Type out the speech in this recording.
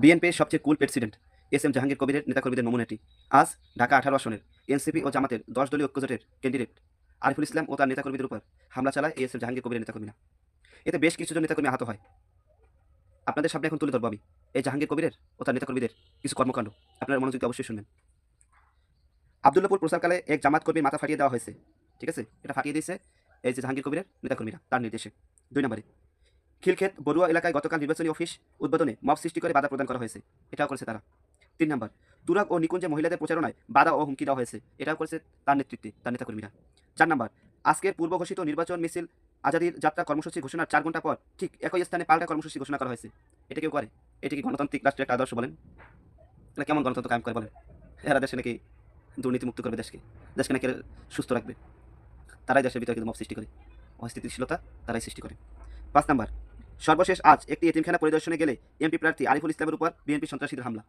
বিএনপির সবচেয়ে কুল president S M Jahangir কবিরের নেতাকর্মীদের নমুনাটি আজ ঢাকা 18 আসনের এনসিপি ও জামাতের 10 দলীয় ঐক্যজোটের ক্যান্ডিডেট আরিফুল ইসলাম ও তার নেতাকর্মীদের উপর হামলা চালায় এস এম জাহাঙ্গীর কবিরের নেতাকর্মীরা। এতে বেশ কিছুজন নেতাকর্মী আহত হয়। আপনাদের সামনে এখন তুলে ধরবো আমি এই জাহাঙ্গীর কবিরের ও তার নেতাকর্মীদের কিছু কর্মকাণ্ড। আপনারা মনোযোগ দিয়ে অবশ্যই শুনবেন। আবদুল্লাপুর প্রচারকালে এক জামাত কর্মীর মাথা ফাটিয়ে দেওয়া হয়েছে। ঠিক আছে, এটা ফাটিয়ে দিয়েছে এই যে জাহাঙ্গীর কবিরের নেতাকর্মীরা তার নির্দেশে। 2 নম্বরে খিলক্ষেত বড়ুয়া এলাকায় গতকাল নির্বাচনী অফিস উদ্বোধনে মব সৃষ্টি করে বাধা প্রদান করা হয়েছে, এটাও করেছে তারা। 3 নম্বর তুরাগ ও নিকুঞ্জে মহিলাদের প্রচারণায় বাধা ও হুমকি দেওয়া হয়েছে, এটাও করেছে তার নেতৃত্বে তার নেতাকর্মীরা। 4 নম্বর আজকের পূর্ব ঘোষিত নির্বাচন মিছিল আজাদির যাত্রা কর্মসূচি ঘোষণার 4 ঘন্টা পর ঠিক একই স্থানে পাল্টা কর্মসূচি ঘোষণা করা হয়েছে। এটা কেউ করে? এটা কি গণতান্ত্রিক রাষ্ট্রের একটা আদর্শ বলেন? এটা কেমন গণতন্ত্র কায়েম করে বলেন? এরা দেশে নাকি দুর্নীতিমুক্ত করবে দেশকে, দেশকে নাকি এরা সুস্থ রাখবে? তারাই দেশের ভিতরে কিন্তু মব সৃষ্টি করে, অস্থিতিশীলতা তারাই সৃষ্টি করে। 5 নাম্বার সর্বশেষ আজ একটি এতিমখানা পরিদর্শনে গেলে এমপি প্রার্থী আরিফুল ইসলামের উপর বিএনপি সন্ত্রাসীদের হামলা।